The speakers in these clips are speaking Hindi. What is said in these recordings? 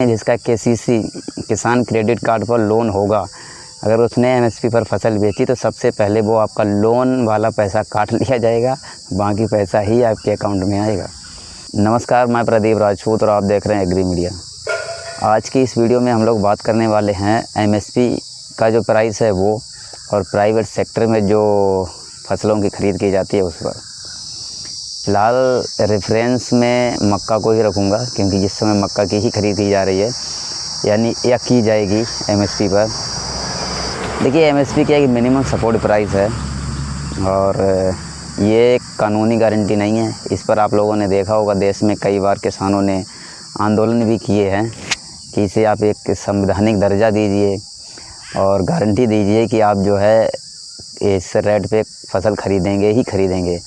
जिसका केसीसी किसान क्रेडिट कार्ड पर लोन होगा, अगर उसने एमएसपी पर फसल बेची तो सबसे पहले वो आपका लोन वाला पैसा काट लिया जाएगा, बाकी पैसा ही आपके अकाउंट में आएगा। नमस्कार, मैं प्रदीप राजपूत और आप देख रहे हैं एग्री मीडिया। आज की इस वीडियो में हम लोग बात करने वाले हैं एमएसपी का जो प्राइस है वो, और प्राइवेट सेक्टर में जो फसलों की खरीद की जाती है उस पर। फ़िलहाल रेफरेंस में मक्का को ही रखूँगा, क्योंकि जिस समय मक्का की ही खरीद की जा रही है, यानी या की जाएगी एमएसपी पर। देखिए, एमएसपी क्या है कि मिनिमम सपोर्ट प्राइस है, और ये एक कानूनी गारंटी नहीं है। इस पर आप लोगों ने देखा होगा, देश में कई बार किसानों ने आंदोलन भी किए हैं कि इसे आप एक संवैधानिक दर्जा दीजिए और गारंटी दीजिए कि आप जो है इस रेट पे फसल खरीदेंगे ही खरीदेंगे,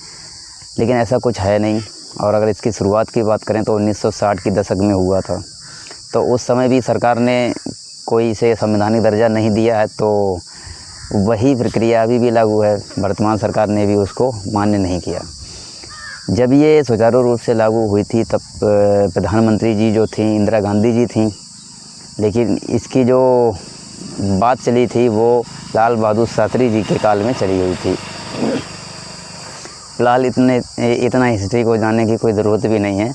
लेकिन ऐसा कुछ है नहीं। और अगर इसकी शुरुआत की बात करें तो 1960 की दशक में हुआ था, तो उस समय भी सरकार ने कोई इसे संवैधानिक दर्जा नहीं दिया है, तो वही प्रक्रिया अभी भी लागू है। वर्तमान सरकार ने भी उसको मान्य नहीं किया। जब ये सुचारू रूप से लागू हुई थी तब प्रधानमंत्री जी जो थी इंदिरा गांधी जी थी, लेकिन इसकी जो बात चली थी वो लाल बहादुर शास्त्री जी के काल में चली हुई थी। फ़िलहाल इतना हिस्ट्री को जानने की कोई ज़रूरत भी नहीं है।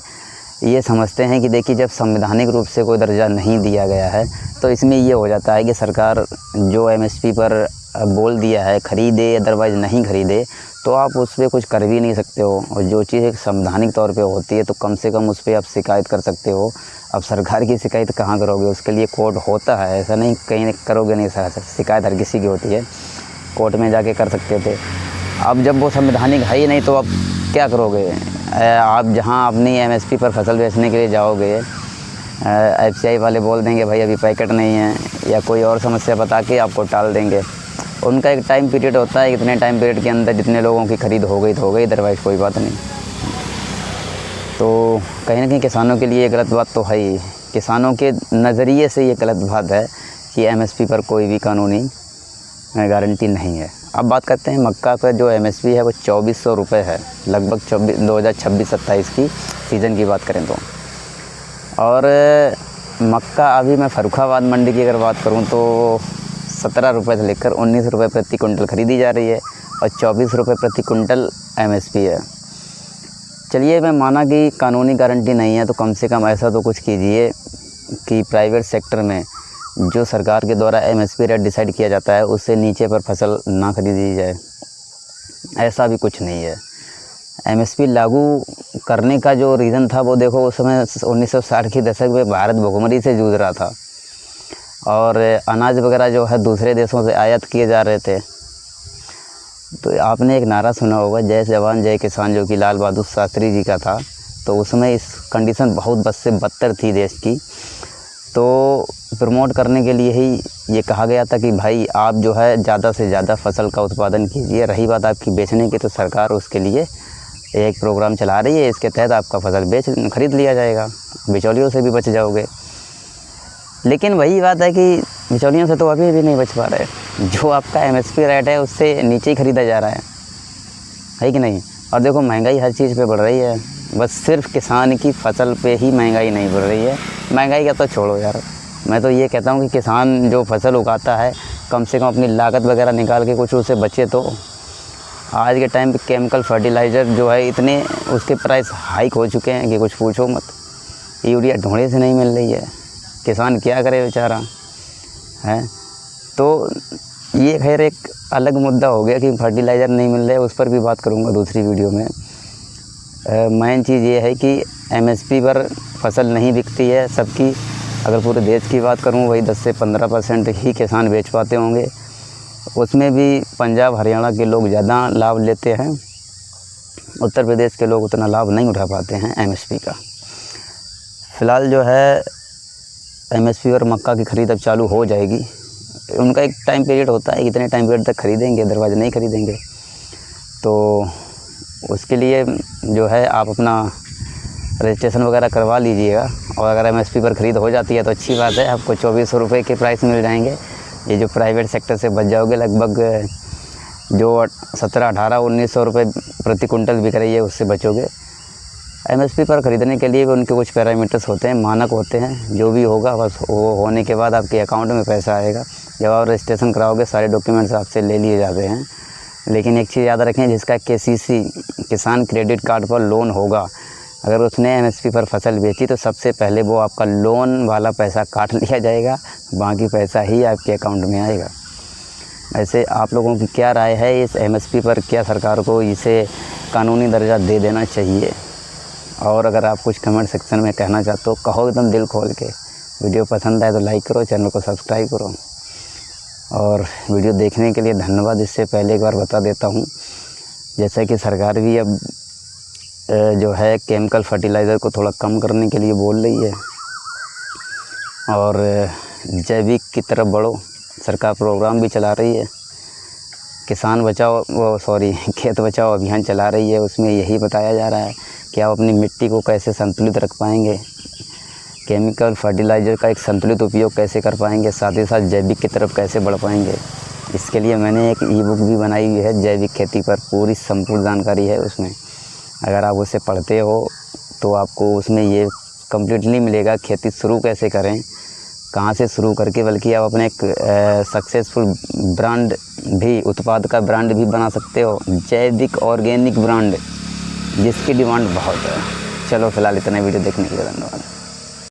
ये समझते हैं कि देखिए, जब संवैधानिक रूप से कोई दर्जा नहीं दिया गया है तो इसमें ये हो जाता है कि सरकार जो एमएसपी पर बोल दिया है खरीदे, अदरवाइज़ नहीं खरीदे, तो आप उस पर कुछ कर भी नहीं सकते हो। और जो चीज़ एक संवैधानिक तौर पे होती है तो कम से कम उस पर आप शिकायत कर सकते हो। अब सरकार की शिकायत कहाँ करोगे, उसके लिए कोर्ट होता है, ऐसा नहीं कहीं करोगे नहीं। शिकायत हर किसी की होती है, कोर्ट में जाके कर सकते थे। अब जब वो संवैधानिक है ही नहीं तो अब क्या करोगे? आप जहाँ अपनी एमएसपी पर फसल बेचने के लिए जाओगे, एफसीआई वाले बोल देंगे भाई अभी पैकेट नहीं है, या कोई और समस्या बता के आपको टाल देंगे। उनका एक टाइम पीरियड होता है, इतने टाइम पीरियड के अंदर जितने लोगों की खरीद हो गई तो हो गई, अदरवाइज़ कोई बात नहीं। तो कहीं ना कहीं किसानों के लिए गलत बात तो है ही। किसानों के नज़रिए से ये गलत बात है कि एमएसपी पर कोई भी कानूनी गारंटी नहीं है। अब बात करते हैं मक्का का जो एमएसपी है वो 2400 रुपये है, लगभग 2026-27 की सीज़न की बात करें तो। और मक्का अभी मैं फर्रुखाबाद मंडी की अगर बात करूं तो 17 रुपये से लेकर 19 रुपये प्रति कुंटल ख़रीदी जा रही है, और 24 रुपये प्रति कुंटल एमएसपी है। चलिए, मैं माना कि कानूनी गारंटी नहीं है, तो कम से कम ऐसा तो कुछ कीजिए कि प्राइवेट सेक्टर में जो सरकार के द्वारा एमएसपी रेट डिसाइड किया जाता है उससे नीचे पर फसल ना खरीदी जाए। ऐसा भी कुछ नहीं है। एमएसपी लागू करने का जो रीज़न था वो देखो, उस समय 1960 की दशक में भारत भुखमरी से जूझ रहा था, और अनाज वगैरह जो है दूसरे देशों से आयात किए जा रहे थे। तो आपने एक नारा सुना होगा, जय जवान जय किसान, जो कि लाल बहादुर शास्त्री जी का था। तो उसमें इस कंडीशन बहुत बद से बदतर थी देश की, तो प्रमोट करने के लिए ही ये कहा गया था कि भाई आप जो है ज़्यादा से ज़्यादा फसल का उत्पादन कीजिए। रही बात आपकी बेचने की, तो सरकार उसके लिए एक प्रोग्राम चला रही है, इसके तहत आपका फसल खरीद लिया जाएगा, बिचौलियों से भी बच जाओगे। लेकिन वही बात है कि बिचौलियों से तो अभी भी नहीं बच पा रहे। जो आपका एमएसपी रेट है उससे नीचे ही ख़रीदा जा रहा है कि नहीं? और देखो, महंगाई हर चीज़ पे बढ़ रही है, बस सिर्फ किसान की फसल पे ही महंगाई नहीं बढ़ रही है। महंगाई का तो छोड़ो यार, मैं तो ये कहता हूँ कि किसान जो फसल उगाता है कम से कम अपनी लागत वगैरह निकाल के कुछ उससे बचे। तो आज के टाइम पे केमिकल फर्टिलाइज़र जो है इतने उसके प्राइस हाइक हो चुके हैं कि कुछ पूछो मत। यूरिया ढूंढे से नहीं मिल रही है, किसान क्या करे बेचारा है। तो ये खैर एक अलग मुद्दा हो गया कि फर्टिलाइज़र नहीं मिल रहे, उस पर भी बात करूँगा दूसरी वीडियो में। मेन चीज़ ये है कि एमएसपी पर फसल नहीं बिकती है सबकी। अगर पूरे देश की बात करूँ, वही 10 से 15% ही किसान बेच पाते होंगे, उसमें भी पंजाब हरियाणा के लोग ज़्यादा लाभ लेते हैं, उत्तर प्रदेश के लोग उतना लाभ नहीं उठा पाते हैं एमएसपी का। फ़िलहाल जो है एमएसपी और मक्का की ख़रीद अब चालू हो जाएगी। उनका एक टाइम पीरियड होता है, इतने टाइम पीरियड तक खरीदेंगे, अदरवाइज़ नहीं खरीदेंगे। तो उसके लिए जो है आप अपना रजिस्ट्रेशन वगैरह करवा लीजिएगा, और अगर एमएसपी पर ख़रीद हो जाती है तो अच्छी बात है, आपको 2400 रुपये के प्राइस मिल जाएंगे। ये जो प्राइवेट सेक्टर से बच जाओगे, लगभग जो 17, 18, 1900 रुपये प्रति कुंटल बिक रही है उससे बचोगे। एमएसपी पर ख़रीदने के लिए उनके कुछ पैरामीटर्स होते हैं, मानक होते हैं। जो भी होगा बस वो होने के बाद आपके अकाउंट में पैसा आएगा। जब आप रजिस्ट्रेशन कराओगे सारे डॉक्यूमेंट्स आपसे ले लिए जाते हैं। लेकिन एक चीज़ याद रखें, जिसका केसीसी किसान क्रेडिट कार्ड पर लोन होगा, अगर उसने एमएसपी पर फसल बेची तो सबसे पहले वो आपका लोन वाला पैसा काट लिया जाएगा, बाकी पैसा ही आपके अकाउंट में आएगा। ऐसे आप लोगों की क्या राय है इस एमएसपी पर? क्या सरकार को इसे कानूनी दर्जा दे देना चाहिए? और अगर आप कुछ कमेंट सेक्शन में कहना चाहते हो, कहो एकदम दिल खोल के। वीडियो पसंद आए तो लाइक करो, चैनल को सब्सक्राइब करो। और वीडियो देखने के लिए धन्यवाद। इससे पहले एक बार बता देता हूँ, जैसा कि सरकार भी अब जो है केमिकल फर्टिलाइज़र को थोड़ा कम करने के लिए बोल रही है और जैविक की तरफ बढ़ो। सरकार प्रोग्राम भी चला रही है, किसान बचाओ खेत बचाओ अभियान चला रही है। उसमें यही बताया जा रहा है कि आप अपनी मिट्टी को कैसे संतुलित रख पाएंगे, केमिकल फर्टिलाइज़र का एक संतुलित उपयोग कैसे कर पाएंगे, साथ ही साथ जैविक की तरफ कैसे बढ़ पाएंगे। इसके लिए मैंने एक ई बुक भी बनाई हुई है जैविक खेती पर, पूरी संपूर्ण जानकारी है उसमें। अगर आप उसे पढ़ते हो तो आपको उसमें ये कम्प्लीटली मिलेगा, खेती शुरू कैसे करें, कहाँ से शुरू करके, बल्कि आप अपने एक सक्सेसफुल ब्रांड भी, उत्पाद का ब्रांड भी बना सकते हो, जैविक ऑर्गेनिक ब्रांड, जिसकी डिमांड बहुत है। चलो फिलहाल इतना, वीडियो देखने के लिए धन्यवाद।